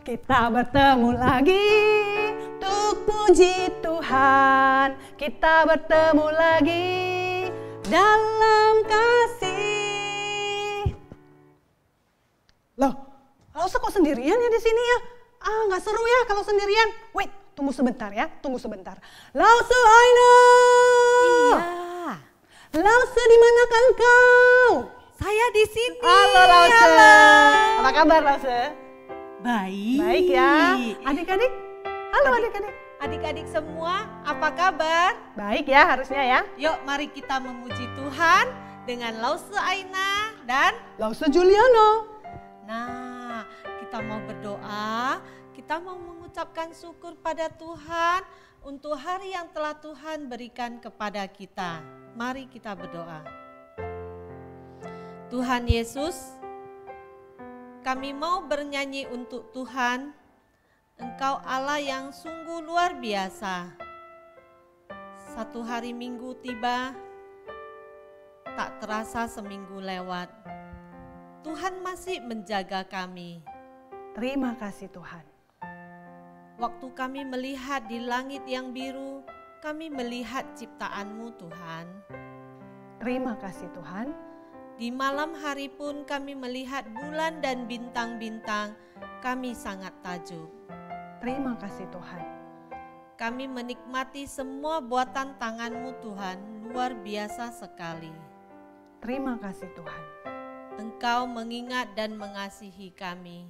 Kita bertemu lagi untuk puji Tuhan. Kita bertemu lagi dalam kasih. Loh, Lause kok sendirian ya di sini ya? Nggak seru ya kalau sendirian. Wait, tunggu sebentar ya, tunggu sebentar. Lause, Aina. Iya. Lause, di manakah engkau? Saya di sini. Halo Lause. Halo. Apa kabar Lause? Baik. Baik ya. Adik-adik? Halo adik-adik. Adik-adik semua, apa kabar? Baik ya harusnya ya. Yuk mari kita memuji Tuhan dengan Lause Aina dan Lause Juliano. nah, kita mau berdoa, kita mau mengucapkan syukur pada Tuhan untuk hari yang telah Tuhan berikan kepada kita. Mari kita berdoa. Tuhan Yesus, kami mau bernyanyi untuk Tuhan, Engkau Allah yang sungguh luar biasa. Satu hari Minggu tiba, tak terasa seminggu lewat. Tuhan masih menjaga kami. Terima kasih Tuhan. Waktu kami melihat di langit yang biru, kami melihat ciptaan-Mu Tuhan. Terima kasih Tuhan. Di malam hari pun kami melihat bulan dan bintang-bintang, kami sangat takjub. Terima kasih Tuhan. Kami menikmati semua buatan tangan-Mu Tuhan, luar biasa sekali. Terima kasih Tuhan. Engkau mengingat dan mengasihi kami.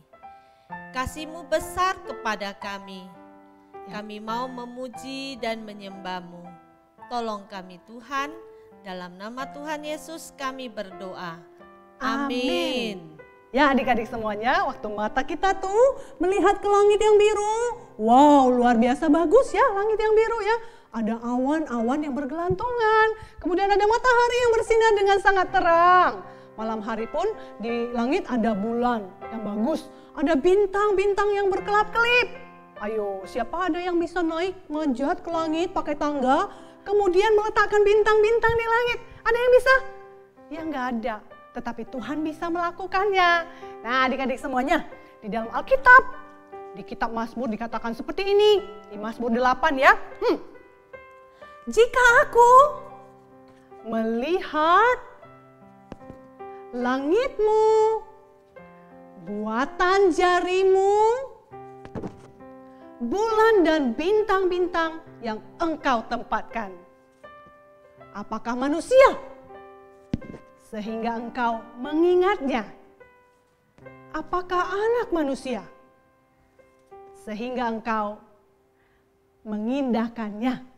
Kasih-Mu besar kepada kami. Kami mau memuji dan menyembah-Mu. Tolong kami Tuhan, dalam nama Tuhan Yesus kami berdoa. Amin. Ya adik-adik semuanya, waktu mata kita tuh melihat ke langit yang biru. Wow, luar biasa bagus ya langit yang biru ya. Ada awan-awan yang bergelantungan. Kemudian ada matahari yang bersinar dengan sangat terang. Malam hari pun di langit ada bulan yang bagus. Ada bintang-bintang yang berkelap-kelip. Ayo, siapa ada yang bisa naik manjat ke langit pakai tangga? Kemudian meletakkan bintang-bintang di langit. Ada yang bisa? Ya nggak ada. Tetapi Tuhan bisa melakukannya. Nah adik-adik semuanya, di dalam Alkitab, di kitab Mazmur dikatakan seperti ini. Di Mazmur 8 ya. Jika aku melihat langitmu, buatan jarimu, bulan dan bintang-bintang yang engkau tempatkan. Apakah manusia sehingga engkau mengingatnya? Apakah anak manusia sehingga engkau mengindahkannya?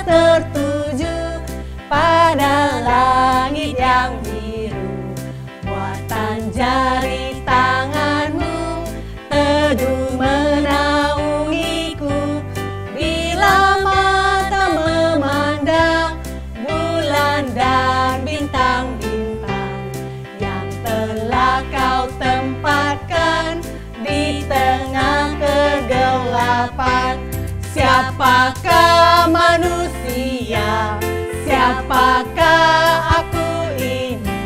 Tertuju pada langit yang biru, buatan jari tangan-Mu teduh menaungiku. Bila mata memandang bulan dan bintang-bintang yang telah Kau tempatkan di tengah kegelapan. Siapakah manusia, siapakah aku ini,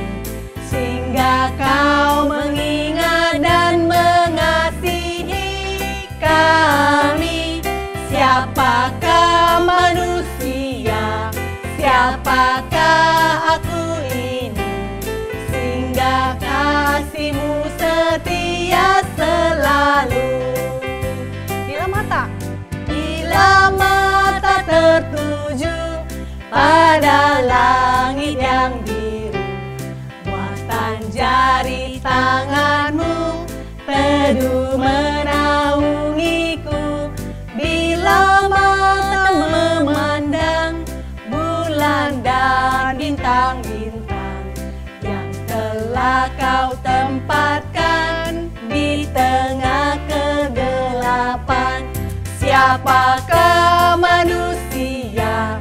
sehingga Kau mengingat dan mengasihi kami. Siapakah manusia, siapakah aku ini, sehingga kasih-Mu setia selalu. Bila mata tertuju pada langit yang biru, buatan jari tangan-Mu teduh menaungiku. Bila mata memandang bulan dan bintang-bintang yang telah Kau tempatkan di tengah kegelapan. Siapakah manusia,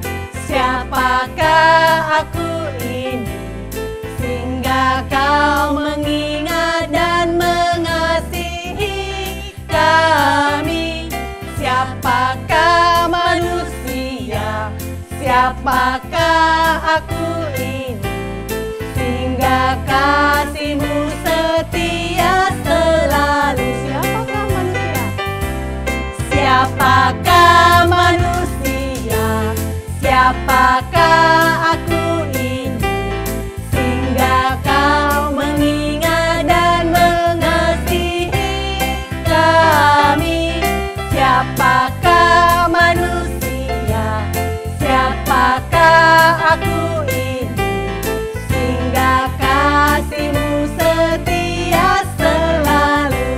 siapakah aku ini, sehingga Kau mengingat dan mengasihi Siapakah aku ini, sehingga kasih-Mu setia selalu. Siapakah manusia? Siapakah manusia? Siapakah aku ini, sehingga Kau mengingat dan mengasihi kami? Siapakah manusia? Siapakah aku ini, sehingga kasih-Mu setia selalu.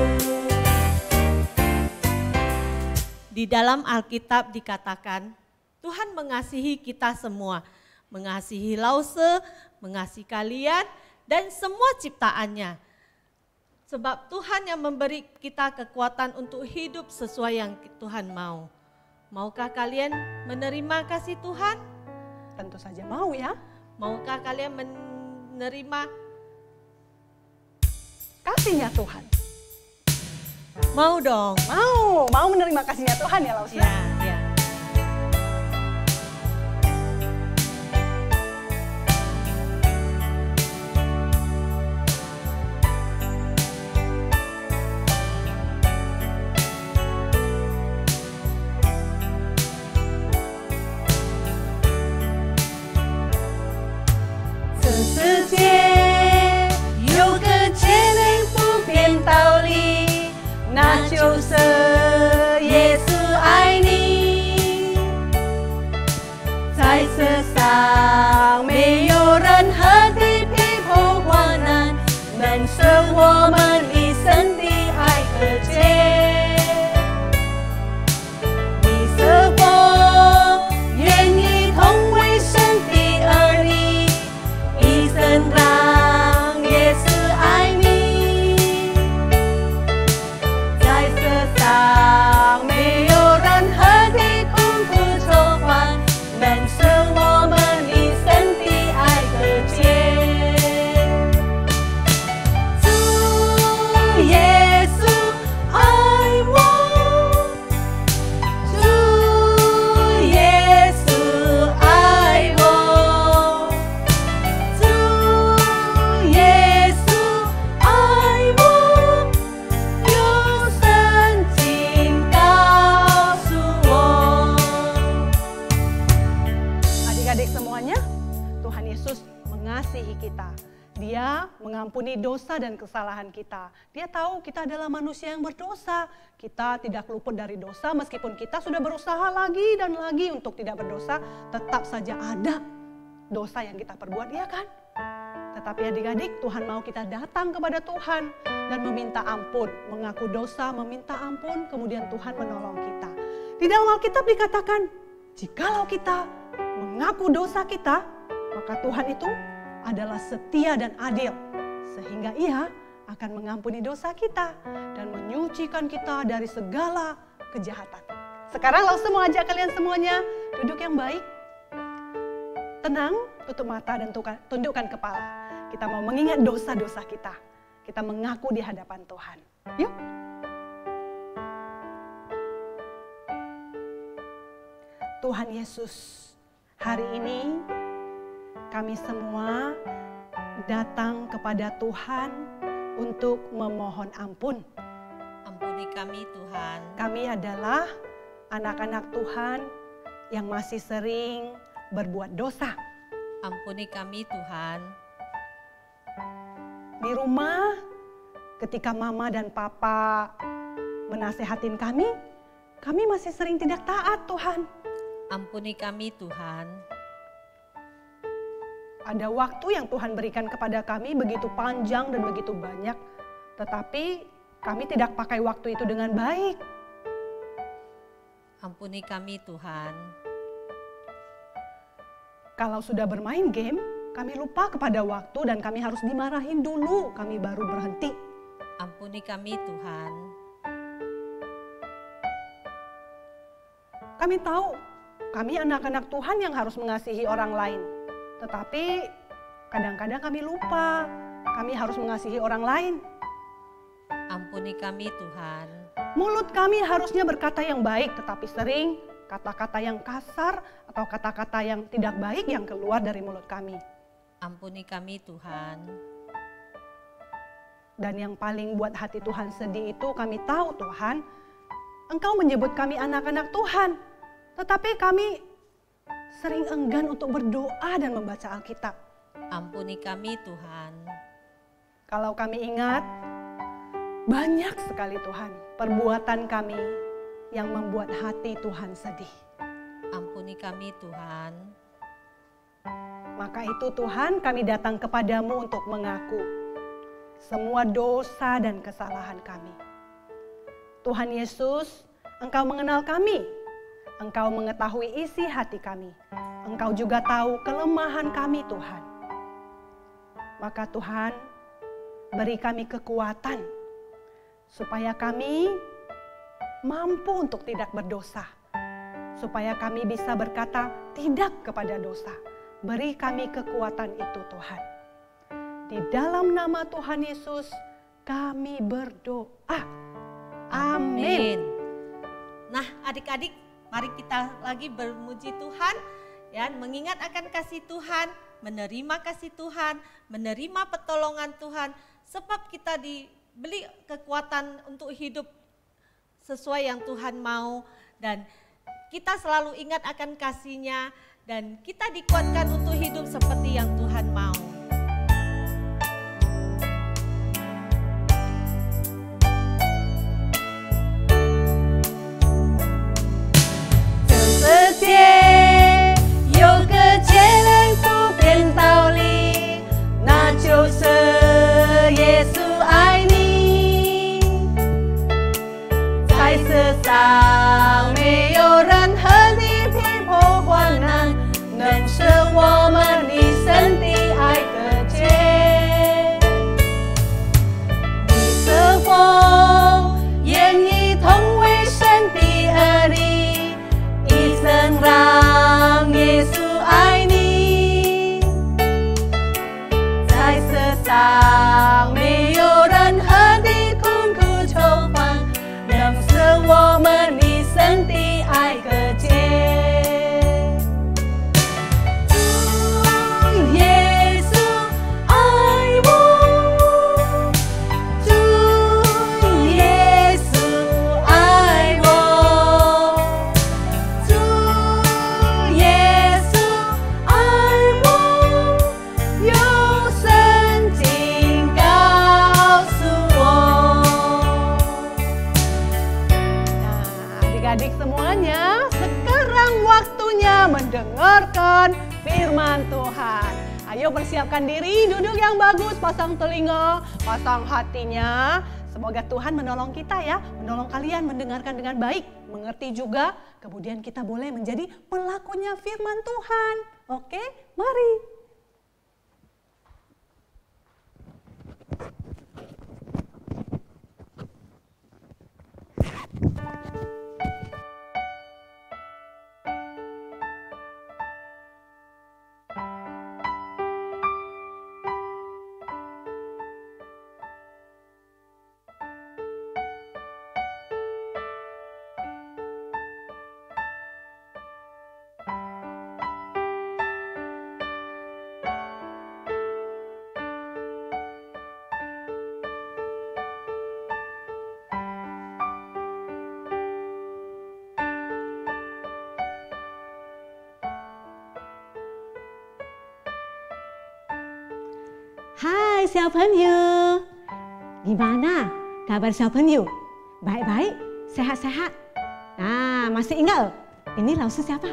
Di dalam Alkitab dikatakan, Tuhan mengasihi kita semua, mengasihi Lause, mengasihi kalian, dan semua ciptaannya. Sebab Tuhan yang memberi kita kekuatan untuk hidup sesuai yang Tuhan mau. Maukah kalian menerima kasih Tuhan? Tentu saja mau ya. Maukah kalian menerima Kasih-Nya Tuhan. Mau dong? Mau menerima kasih-Nya Tuhan ya Lausa? Ya, ya. mengampuni dosa dan kesalahan kita. Dia tahu kita adalah manusia yang berdosa. Kita tidak luput dari dosa meskipun kita sudah berusaha lagi dan lagi untuk tidak berdosa. Tetap saja ada dosa yang kita perbuat, ya kan? Tetapi adik-adik, Tuhan mau kita datang kepada Tuhan dan meminta ampun. Mengaku dosa, meminta ampun, kemudian Tuhan menolong kita. Di dalam Alkitab dikatakan, jikalau kita mengaku dosa kita, maka Tuhan itu adalah setia dan adil. Sehingga Ia akan mengampuni dosa kita dan menyucikan kita dari segala kejahatan. Sekarang langsung mau ajak kalian semuanya duduk yang baik. Tenang, tutup mata dan tundukkan kepala. Kita mau mengingat dosa-dosa kita. Kita mengaku di hadapan Tuhan. Yuk. Tuhan Yesus, hari ini kami semua datang kepada Tuhan untuk memohon ampun. Ampuni kami Tuhan. Kami adalah anak-anak Tuhan yang masih sering berbuat dosa. Ampuni kami Tuhan. Di rumah, ketika mama dan papa menasehatin kami masih sering tidak taat Tuhan. Ampuni kami Tuhan. Ada waktu yang Tuhan berikan kepada kami begitu panjang dan begitu banyak, tetapi kami tidak pakai waktu itu dengan baik. Ampuni kami Tuhan. Kalau sudah bermain game, kami lupa kepada waktu dan kami harus dimarahin dulu, kami baru berhenti. Ampuni kami Tuhan. Kami tahu, kami anak-anak Tuhan yang harus mengasihi orang lain. Tetapi kadang-kadang kami lupa, kami harus mengasihi orang lain. Ampuni kami Tuhan. Mulut kami harusnya berkata yang baik, tetapi sering kata-kata yang kasar atau kata-kata yang tidak baik yang keluar dari mulut kami. Ampuni kami Tuhan. Dan yang paling buat hati Tuhan sedih itu kami tahu Tuhan, Engkau menyebut kami anak-anak Tuhan. Tetapi kami sering enggan untuk berdoa dan membaca Alkitab. Ampuni kami Tuhan. Kalau kami ingat, banyak sekali Tuhan perbuatan kami yang membuat hati Tuhan sedih. Ampuni kami Tuhan. Maka itu Tuhan kami datang kepadamu untuk mengaku semua dosa dan kesalahan kami. Tuhan Yesus, Engkau mengenal kami. Engkau mengetahui isi hati kami. Engkau juga tahu kelemahan kami Tuhan. Maka Tuhan, beri kami kekuatan supaya kami mampu untuk tidak berdosa. Supaya kami bisa berkata tidak kepada dosa. Beri kami kekuatan itu Tuhan. Di dalam nama Tuhan Yesus kami berdoa. Amin. Nah adik-adik, mari kita lagi bermuji Tuhan. Ya, mengingat akan kasih Tuhan, menerima kasih Tuhan, menerima pertolongan Tuhan. Sebab kita diberi kekuatan untuk hidup sesuai yang Tuhan mau. Dan kita selalu ingat akan kasih-Nya. Dan kita dikuatkan untuk hidup seperti yang Tuhan mau. mendengarkan firman Tuhan. Ayo persiapkan diri, duduk yang bagus, pasang telinga, pasang hatinya. Semoga Tuhan menolong kita ya, menolong kalian mendengarkan dengan baik, mengerti juga. Kemudian kita boleh menjadi pelakunya firman Tuhan. Oke, mari. Hai 小朋友, gimana kabar 小朋友? Baik-baik, sehat-sehat. Nah, masih ingat ini Lao Sư siapa?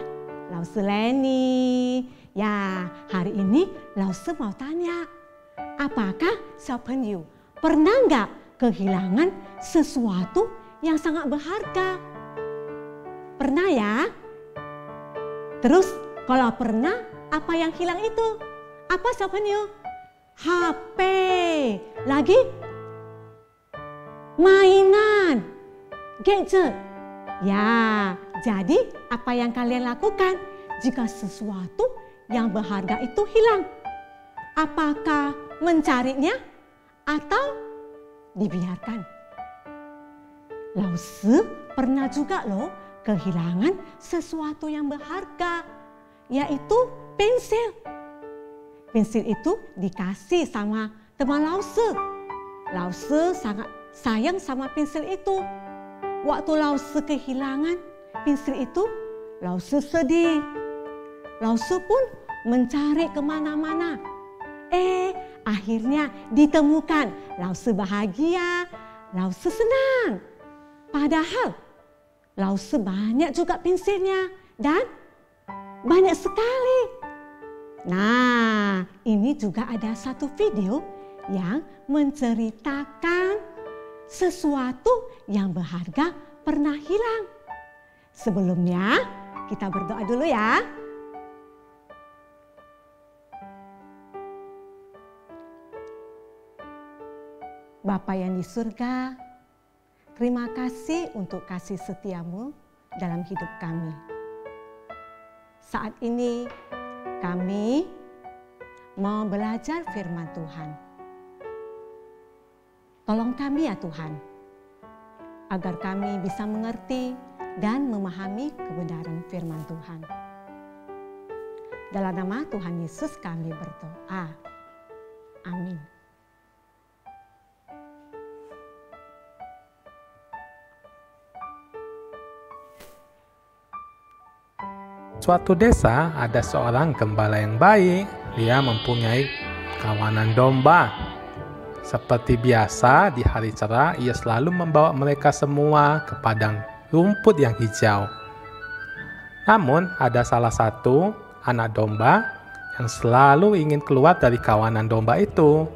Lao Sư Lenny. Ya, hari ini Lao Sư mau tanya, apakah 小朋友 pernah nggak kehilangan sesuatu yang sangat berharga? Pernah ya? Terus kalau pernah, apa yang hilang itu? Apa 小朋友? HP, lagi mainan, gadget. Ya, jadi apa yang kalian lakukan jika sesuatu yang berharga itu hilang? Apakah mencarinya atau dibiarkan? Lao Sư pernah juga loh kehilangan sesuatu yang berharga, yaitu pensil. Pensil itu dikasih sama teman Lause. Lause sangat sayang sama pensil itu. Waktu Lause kehilangan pensil itu, Lause sedih. Lause pun mencari kemana-mana. Akhirnya ditemukan. Lause bahagia, Lause senang. Padahal Lause banyak juga pensilnya dan banyak sekali. Nah, ini juga ada satu video yang menceritakan sesuatu yang berharga pernah hilang. Sebelumnya, kita berdoa dulu ya. Bapa yang di surga, terima kasih untuk kasih setiamu dalam hidup kami. Saat ini kami mau belajar firman Tuhan. Tolong kami ya Tuhan, agar kami bisa mengerti dan memahami kebenaran firman Tuhan. Dalam nama Tuhan Yesus kami berdoa. Amin. Suatu desa ada seorang gembala yang baik. Dia mempunyai kawanan domba. Seperti biasa di hari cerah, ia selalu membawa mereka semua ke padang rumput yang hijau. Namun ada salah satu anak domba yang selalu ingin keluar dari kawanan domba itu.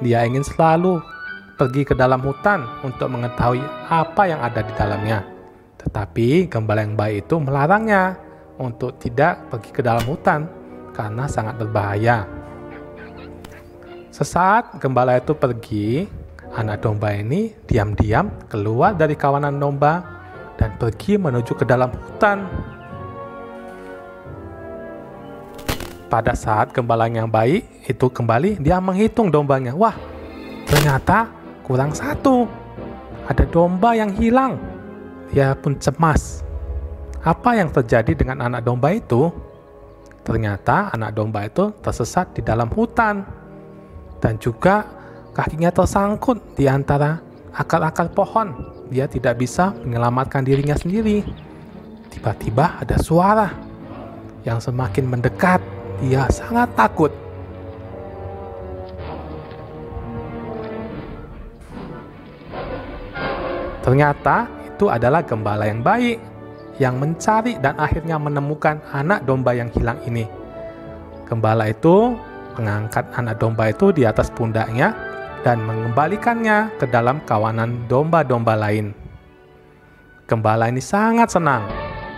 Dia ingin selalu pergi ke dalam hutan untuk mengetahui apa yang ada di dalamnya. Tetapi gembala yang baik itu melarangnya untuk tidak pergi ke dalam hutan karena sangat berbahaya. Sesaat gembala itu pergi, anak domba ini diam-diam keluar dari kawanan domba dan pergi menuju ke dalam hutan. Pada saat gembala yang baik itu kembali, dia menghitung dombanya. Wah, ternyata kurang satu. Ada domba yang hilang. Dia pun cemas. Apa yang terjadi dengan anak domba itu? Ternyata anak domba itu tersesat di dalam hutan. Dan juga kakinya tersangkut di antara akar-akar pohon. Dia tidak bisa menyelamatkan dirinya sendiri. Tiba-tiba ada suara yang semakin mendekat. Dia sangat takut. Ternyata itu adalah gembala yang baik yang mencari dan akhirnya menemukan anak domba yang hilang ini. Gembala itu mengangkat anak domba itu di atas pundaknya dan mengembalikannya ke dalam kawanan domba-domba lain. Gembala ini sangat senang.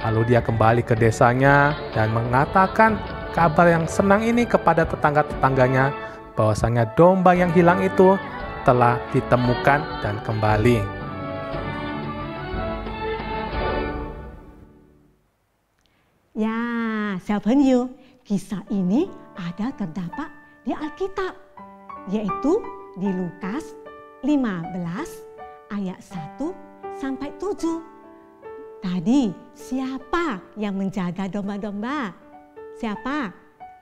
Lalu dia kembali ke desanya dan mengatakan kabar yang senang ini kepada tetangga-tetangganya bahwasanya domba yang hilang itu telah ditemukan dan kembali. Ya, 小朋友, kisah ini ada terdapat di Alkitab, yaitu di Lukas 15 ayat 1 sampai 7. Tadi siapa yang menjaga domba-domba? Siapa?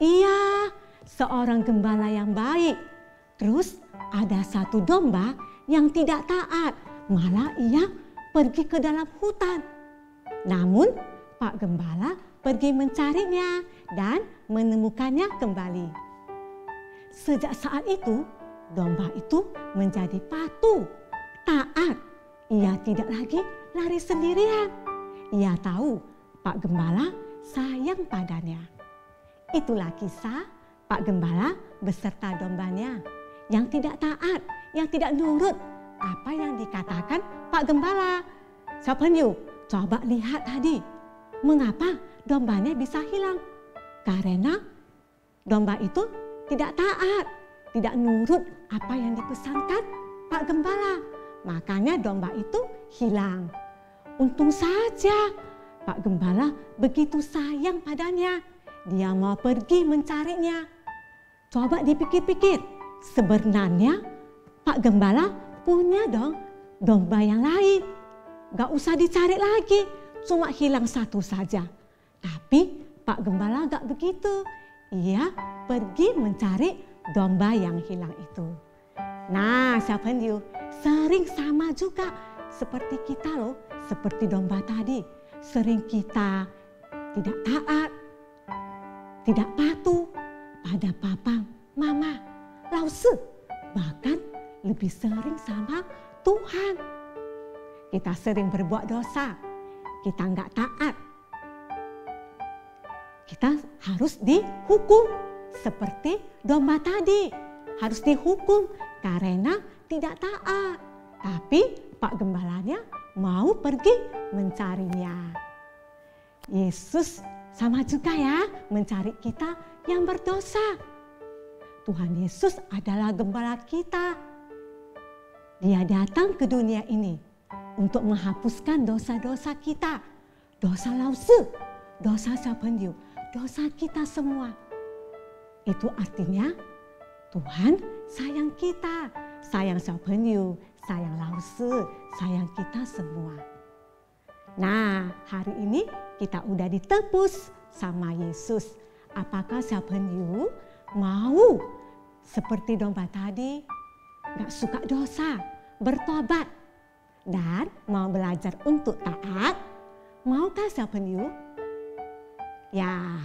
Iya, seorang gembala yang baik. Terus ada satu domba yang tidak taat, malah ia pergi ke dalam hutan. Namun Pak Gembala pergi mencarinya dan menemukannya kembali. Sejak saat itu, domba itu menjadi patuh, taat. Ia tidak lagi lari sendirian. Ia tahu Pak Gembala sayang padanya. Itulah kisah Pak Gembala beserta dombanya yang tidak taat, yang tidak nurut apa yang dikatakan Pak Gembala. 小朋友, coba lihat tadi. Mengapa dombanya bisa hilang? Karena domba itu tidak taat, tidak nurut apa yang dipesankan Pak Gembala. Makanya domba itu hilang. Untung saja Pak Gembala begitu sayang padanya. Dia mau pergi mencarinya. Coba dipikir-pikir, sebenarnya Pak Gembala punya dong domba yang lain. Gak usah dicari lagi. cuma hilang satu saja. Tapi Pak Gembala gak begitu. Ia pergi mencari domba yang hilang itu. Nah, Xiaopenyu, sering sama juga seperti kita loh, seperti domba tadi. Sering kita tidak taat, tidak patuh pada papa, mama, lause, bahkan lebih sering sama Tuhan. Kita sering berbuat dosa, kita nggak taat. Kita harus dihukum seperti domba tadi. Harus dihukum karena tidak taat. Tapi Pak Gembalanya mau pergi mencarinya. Yesus sama juga ya mencari kita yang berdosa. Tuhan Yesus adalah gembala kita. Dia datang ke dunia ini untuk menghapuskan dosa-dosa kita. Dosa lause, dosa Xiaopenyu, dosa kita semua. Itu artinya Tuhan sayang kita, sayang Xiaopenyu, sayang lause, sayang kita semua. Nah, hari ini kita udah ditebus sama Yesus. Apakah Xiaopenyu mau seperti domba tadi, gak suka dosa, bertobat, dan mau belajar untuk taat? Maukah Xiaopenyu? Ya,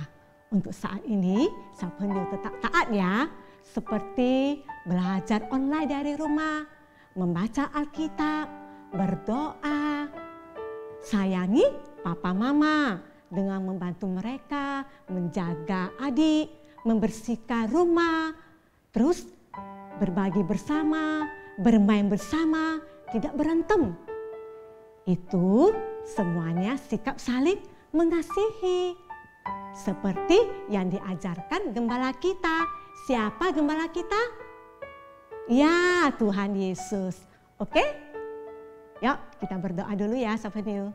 untuk saat ini Xiaopenyu tetap taat ya. Seperti belajar online dari rumah, membaca Alkitab, berdoa, sayangi papa mama dengan membantu mereka menjaga adik, membersihkan rumah, terus berbagi bersama, bermain bersama, tidak berantem. Itu semuanya sikap saling mengasihi. Seperti yang diajarkan gembala kita. Siapa gembala kita? Ya, Tuhan Yesus. Oke? Yuk, kita berdoa dulu ya, Xiaopenyu.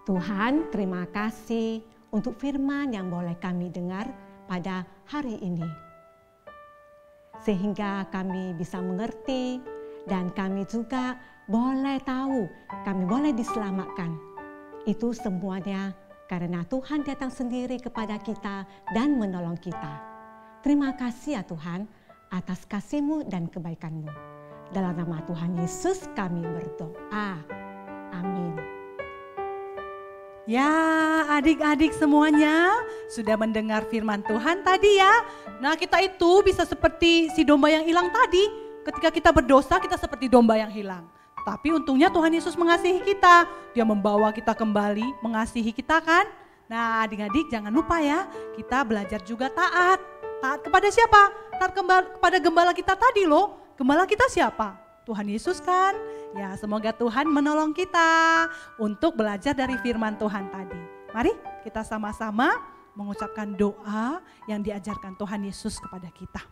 Tuhan, terima kasih untuk firman yang boleh kami dengar pada hari ini. Sehingga kami bisa mengerti dan kami juga boleh tahu, kami boleh diselamatkan. Itu semuanya karena Tuhan datang sendiri kepada kita dan menolong kita. Terima kasih ya Tuhan atas kasih-Mu dan kebaikan-Mu. Dalam nama Tuhan Yesus kami berdoa. Amin. Ya, adik-adik semuanya sudah mendengar firman Tuhan tadi ya. Nah, kita itu bisa seperti si domba yang hilang tadi. Ketika kita berdosa, kita seperti domba yang hilang. Tapi untungnya Tuhan Yesus mengasihi kita. Dia membawa kita kembali, mengasihi kita kan. Nah, adik-adik jangan lupa ya, kita belajar juga taat. Taat kepada siapa? Taat kepada gembala kita tadi loh. Gembala kita siapa? Tuhan Yesus kan. Ya, semoga Tuhan menolong kita untuk belajar dari firman Tuhan tadi. Mari kita sama-sama mengucapkan doa yang diajarkan Tuhan Yesus kepada kita.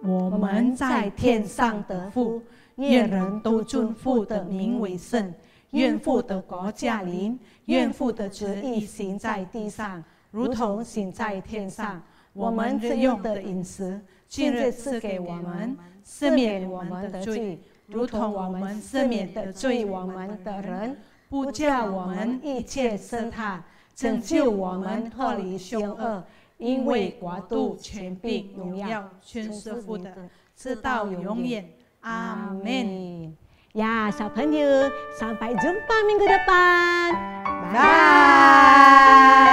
我们在天上的父，愿人都尊父的名为圣，愿父的国降临，愿父的旨意行在地上，如同行在天上。我们日用的饮食，今日赐给我们，赦免我们的罪，如同我们赦免的罪我们的人，不叫我们一切试探，拯救我们脱离凶恶。因为国度、权柄、荣耀，全是父的，直到永远。阿门。 Ya, Xiaopenyu, sampai jumpa minggu depan. Bye.